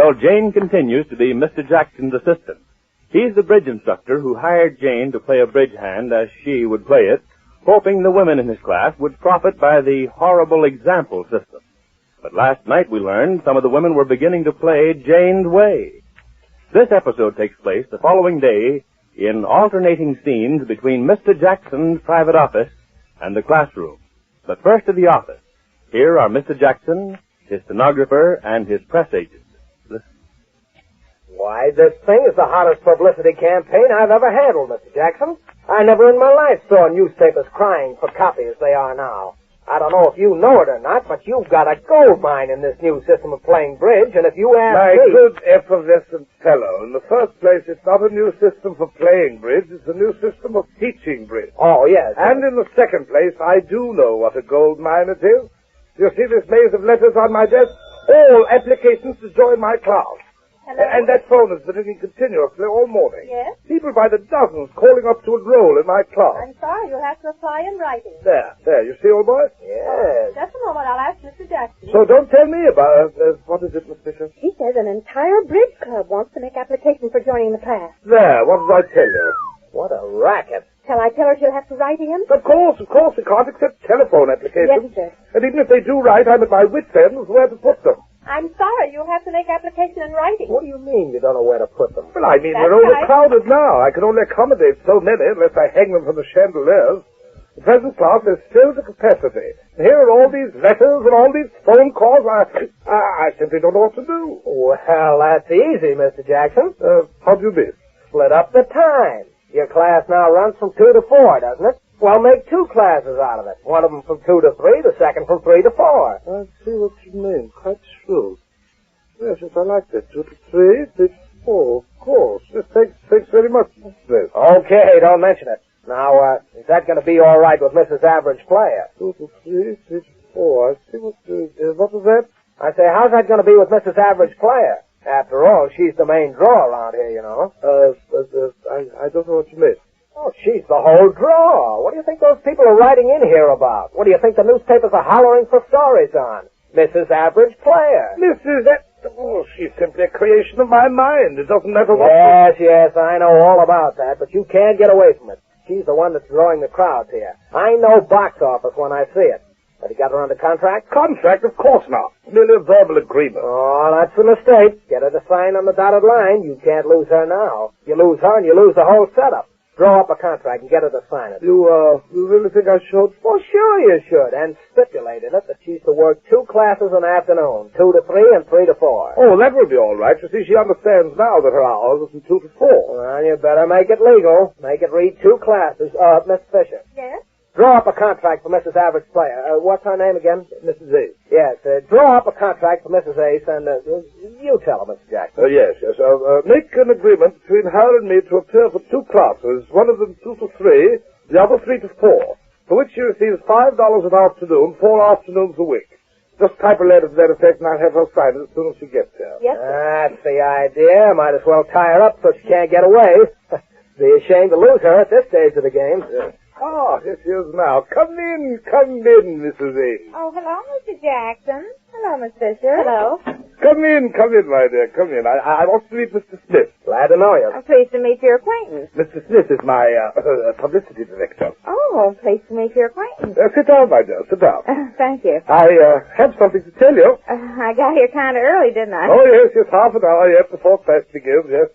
Well, Jane continues to be Mr. Jackson's assistant. He's the bridge instructor who hired Jane to play a bridge hand as she would play it, hoping the women in his class would profit by the horrible example system. But last night we learned some of the women were beginning to play Jane's way. This episode takes place the following day in alternating scenes between Mr. Jackson's private office and the classroom. But first to the office. Here are Mr. Jackson, his stenographer, and his press agent. Listen. Why, this thing is the hottest publicity campaign I've ever handled, Mr. Jackson. I never in my life saw newspapers crying for copy as they are now. I don't know if you know it or not, but you've got a gold mine in this new system of playing bridge, and if you ask My me... good effervescent fellow, in the first place, it's not a new system for playing bridge, it's a new system of teaching bridge. Oh, yes. And in the second place, I do know what a gold mine it is. You see this maze of letters on my desk? All applications to join my class. Hello? And that phone has been ringing continuously all morning. Yes? People by the dozens calling up to enroll in my class. I'm sorry, you'll have to apply in writing. There, you see, old boy? Yes. Just a moment, I'll ask Mr. Jackson. So don't tell me about what is it, Miss Fisher? He says an entire bridge club wants to make application for joining the class. There, what did I tell you? What a racket. Shall I tell her she'll have to write in? Of course, we can't accept telephone applications. Yes, sir. And even if they do write, I'm at my wit's end as where to put them. I'm sorry, you'll have to make application in writing. What do you mean you don't know where to put them? Well, I mean, That's they're right. overcrowded now. I can only accommodate so many unless I hang them from the chandeliers. The present class is filled to capacity. And here are all these letters and all these phone calls. I simply don't know what to do. Well, that's easy, Mr. Jackson. How do you mean? Split up the time. Your class now runs from 2 to 4, doesn't it? Well, make 2 classes out of it. One of them from 2 to 3, the second from 3 to 4. I see what you mean. Quite true. Yes, I like that. 2 to 3, 3 to 4, of course. Yes, thanks very much, Mr. Smith. Okay, don't mention it. Now, is that going to be all right with Mrs. Average Player? 2 to 3, 3 to 4. I see what was that? I say, how's that going to be with Mrs. Average Player? After all, she's the main draw around here, you know. I don't know what you mean. Oh, she's the whole draw. What do you think those people are writing in here about? What do you think the newspapers are hollering for stories on? Mrs. Average Player. Oh, she's simply a creation of my mind. It doesn't matter what... Yes, I know all about that, but you can't get away from it. She's the one that's drawing the crowds here. I know box office when I see it. Have you got her under contract? Contract? Of course not. Merely a verbal agreement. Oh, that's a mistake. Get her to sign on the dotted line. You can't lose her now. You lose her and you lose the whole setup. Draw up a contract and get her to sign it. You really think I should? Well, sure you should. And stipulate in it that she's to work 2 classes an afternoon, 2 to 3 and 3 to 4. Oh, that will be all right. You see, she understands now that her hours are from 2 to 4. Well, you better make it legal. Make it read 2 classes. Miss Fisher. Yes? Draw up a contract for Mrs. Average Player. What's her name again? Mrs. Ace. Yes, draw up a contract for Mrs. Ace, and you tell her, Mr. Jackson. Yes. Make an agreement between her and me to appear for 2 classes, one of them 2 to 3, the other 3 to 4, for which she receives $5 an afternoon, 4 afternoons a week. Just type a letter to that effect, and I'll have her sign it as soon as she gets here. Yes, sir. That's the idea. Might as well tie her up so she can't get away. Be ashamed to lose her at this stage of the game. Yes. Ah, here she is now. Come in, Mrs. Ace. Oh, hello, Mr. Jackson. Hello, Miss Fisher. Hello. Come in, my dear, come in. I want to meet Mr. Smith. Glad to know you. I'm pleased to meet your acquaintance. Mr. Smith is my publicity director. Oh, pleased to meet your acquaintance. Sit down, my dear, sit down. Thank you. I have something to tell you. I got here kind of early, didn't I? Oh, yes, half an hour yet before class begins, yes.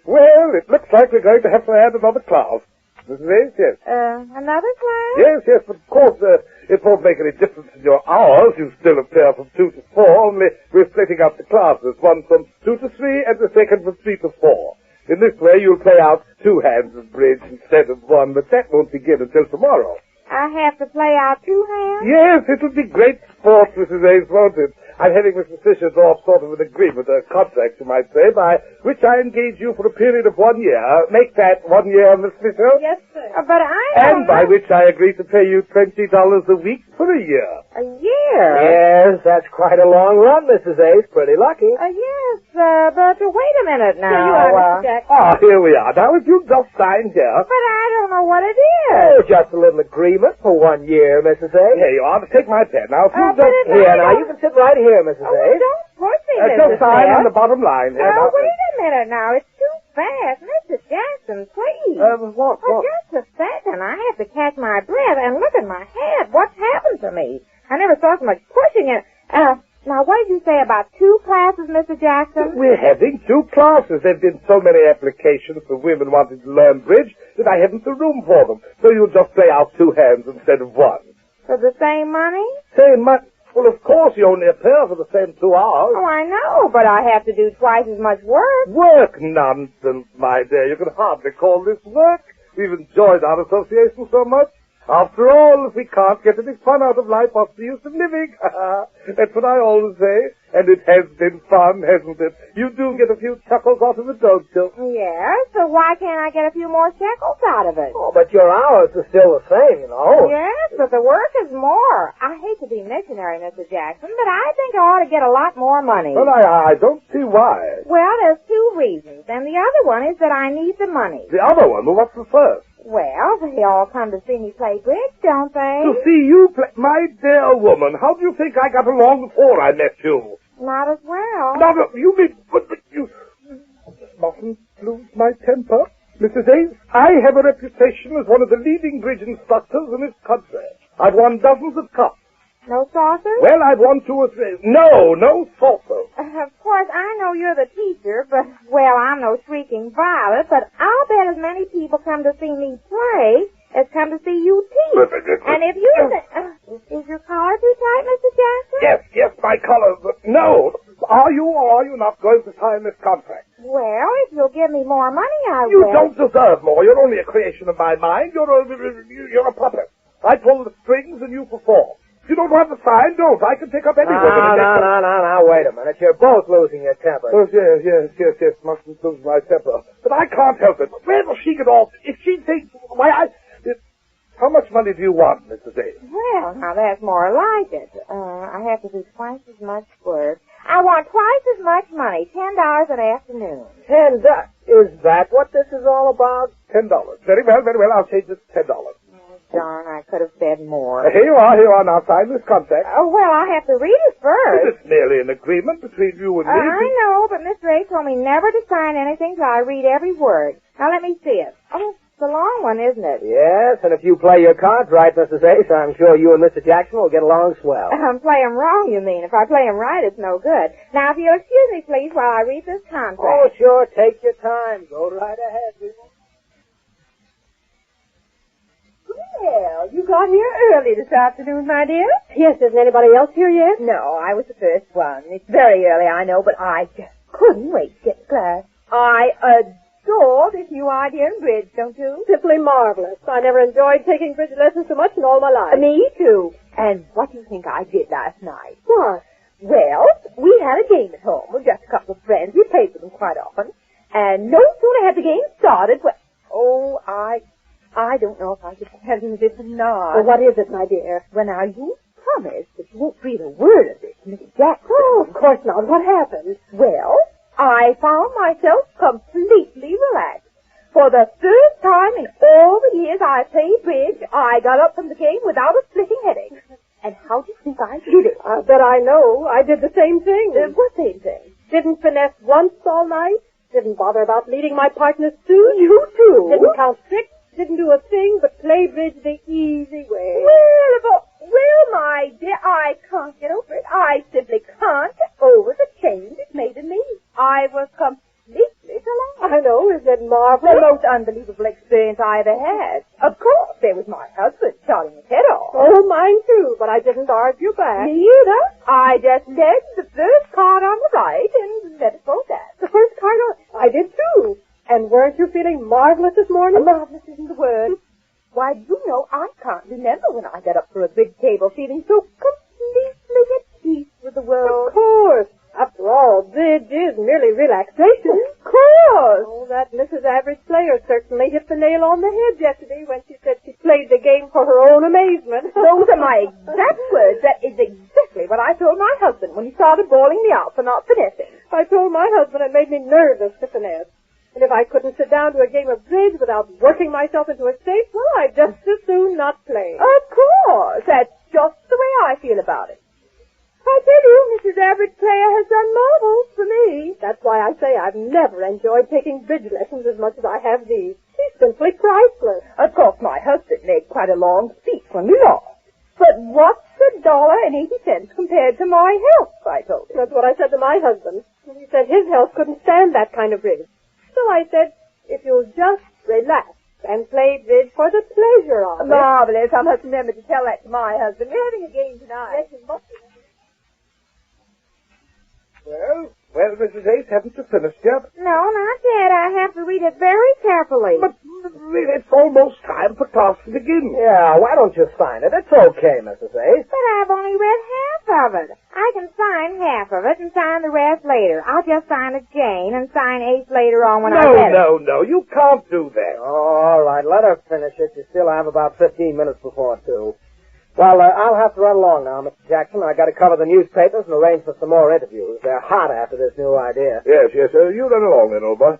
Well, it looks like we're going to have to add another class. Mrs. Ace, yes. Another class? Yes, but of course, it won't make any difference in your hours. You still appear from 2 to 4, only we're splitting up the classes, one from 2 to 3 and the second from 3 to 4. In this way, you'll play out 2 hands of bridge instead of 1, but that won't begin until tomorrow. I have to play out 2 hands? Yes, it'll be great sport, Mrs. Ace, won't it? I'm having Mr. Fisher draw up sort of an agreement, a contract, you might say, by which I engage you for a period of 1 year. Make that 1 year, Miss Fisher. Yes, sir. But I And by which I agree to pay you $20 a week for a year. A year? Yes, that's quite a long run, Mrs. Ace. Pretty lucky. Yes, but wait a minute now. Here you are, Mr. Jackson. Here we are. Now, if you just sign here. But I don't know what it Oh, is. just a little agreement for 1 year, Mrs. Ace. Here you are. Take my pen. Now, if you but just... it's Here, I now, don't- you can sit right here, Mrs. Oh, Ace. don't push me. Mr. Just sign on Smith. the bottom line. Oh, wait a minute now. It's too fast. Mr. Jackson, please. What? Oh, just a second. I have to catch my breath and look at my head. What's happened to me? I never saw so much pushing it. Now, what did you say about 2 classes, Mr. Jackson? We're having 2 classes. There have been so many applications for women wanting to learn bridge that I haven't the room for them. So you'll just play out 2 hands instead of 1. For the same money? Same money? Well, of course, you only appear for the same 2 hours. Oh, I know, but I have to do twice as much work. Work nonsense, my dear. You can hardly call this work. We've enjoyed our association so much. After all, if we can't get any fun out of life, what's the use of living? That's what I always say. And it has been fun, hasn't it? You do get a few chuckles out of it, don't you? Yeah, so why can't I get a few more shekels out of it? Oh, but your hours are still the same, you know. Yes, but the work is more. I hate to be missionary, Mr. Jackson, but I think I ought to get a lot more money. Well, I don't see why. Well, there's 2 reasons, and the other one is that I need the money. The other one? Well, what's the first? Well, they all come to see me play bridge, don't they? To see you play... My dear woman, how do you think I got along before I met you? Not as well. No, you mean... But you mustn't lose my temper. Mrs. Ace, I have a reputation as one of the leading bridge instructors in this country. I've won dozens of cups. No saucers? Well, I've won 2 or 3. No saucers. Of course, I know you're the teacher, but, well, I'm no shrieking violet, but I'll bet as many people come to see me play as come to see you teach. And if you is your collar too tight, Mr. Jackson? Yes, my collar. But no. Are you or are you not going to sign this contract? Well, if you'll give me more money, I will. You don't deserve more. You're only a creation of my mind. You're a puppet. I pull the strings and you perform. If you don't want to sign, don't. I can pick up any woman. No, wait a minute. You're both losing your temper. Oh, yes. Mustn't lose my temper. But I can't help it. Where will she get off? If she thinks... How much money do you want, Mrs. Ace? Well, now that's more like it. I have to do twice as much work. I want twice as much money, $10 an afternoon. $10? Is that what this is all about? $10. Very well. I'll change it to $10. Oh, darn, I could have said more. Here you are. Now sign this contract. Oh, well, I have to read it first. It's merely an agreement between you and me. I know, but Miss Ray told me never to sign anything till I read every word. Now, let me see it. Oh, it's a long one, isn't it? Yes, and if you play your cards right, Mrs. Ace, I'm sure you and Mr. Jackson will get along swell. Play 'em wrong, you mean. If I play 'em right, it's no good. Now, if you'll excuse me, please, while I read this contract. Oh, sure. Take your time. Go right ahead, people. Well, you got here early this afternoon, my dear. Yes, isn't anybody else here yet? No, I was the first one. It's very early, I know, but I just couldn't wait to get to class. I adore this new idea in bridge, don't you? Simply marvelous. I never enjoyed taking bridge lessons so much in all my life. Me too. And what do you think I did last night? What? Well, we had a game at home with just a couple of friends. We played with them quite often. And no sooner had the game started, I don't know if I should tell you this or not. Well, what is it, my dear? Well, now, you promised that you won't breathe a word of this to Mrs. Jackson. Oh, of course not. What happened? Well, I found myself completely relaxed. For the first time in all the years I played bridge, I got up from the game without a splitting headache. And how do you think I did it? I bet I know. I did the same thing. What same thing? Didn't finesse once all night. Didn't bother about leading my partner Sue. You too. Didn't count tricks. Didn't do a thing but play bridge the easy way. Well, my dear, I can't get over it. I simply can't get over the change it made in me. I was completely relaxed. I know. Isn't it The marvelous? most unbelievable experience I ever had. Of course, there was my husband shouting his head off. Oh, mine too, but I didn't argue back. Me either. I just led the first card on the right and let it go at that. The first card I did too. And weren't you feeling marvelous this morning? Marvelous isn't the word. Why, you know, I can't remember when I got up for a big table feeling so completely at peace with the world. Of course. After all, bridge is merely relaxation. Of course. Oh, that Mrs. Average Player certainly hit the nail on the head yesterday when she said she played the game for her own amazement. Those are my exact words. That is exactly what I told my husband when he started bawling me out for not finessing. I told my husband it made me nervous to finesse. And if I couldn't sit down to a game of bridge without working myself into a state, well, I'd just as soon not play. Of course. That's just the way I feel about it. I tell you, Mrs. Average Player has done marvels for me. That's why I say I've never enjoyed taking bridge lessons as much as I have these. She's simply priceless. Of course, my husband made quite a long speech when we lost. But what's $1.80 compared to my health, I told him. That's what I said to my husband. He said his health couldn't stand that kind of bridge. So I said, if you'll just relax and play bridge for the pleasure of it. Marvelous. I must remember to tell that to my husband. We're having a game tonight. Yes, you must. Well, Mrs. Ace, haven't you finished yet? No, not yet. I have to read it very carefully. But really, it's almost time for class to begin. Yeah, why don't you sign it? It's okay, Mrs. Ace. But I've only read half of it. I can sign half of it and sign the rest later. I'll just sign it Jane and sign Ace later on when I read it. No, you can't do that. All right, let her finish it. You still have about 15 minutes before 2. Well, I'll have to run along now, Mr. Jackson. I got to cover the newspapers and arrange for some more interviews. They're hot after this new idea. Yes, you run along then, old boy.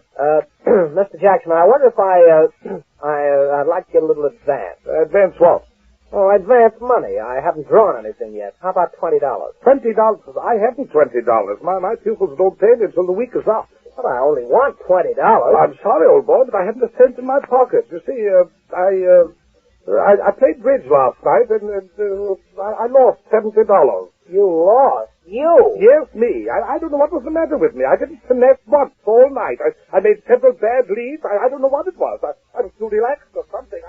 Mr. Jackson, I wonder if I'd like to get a little advance. Advance what? Oh, advance money. I haven't drawn anything yet. How about $20? $20? I haven't $20. My pupils don't pay me until the week is up. But I only want $20. I'm sorry, old boy, but I haven't a cent in my pocket. You see, I played bridge last night, and I lost $70. You lost? You? Yes, me. I don't know what was the matter with me. I didn't finesse once all night. I made several bad leads. I don't know what it was. I was too relaxed or something.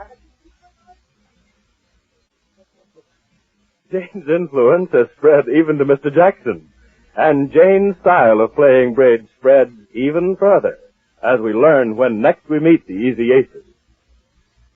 Jane's influence has spread even to Mr. Jackson, and Jane's style of playing bridge spreads even further, as we learn when next we meet the Easy Aces.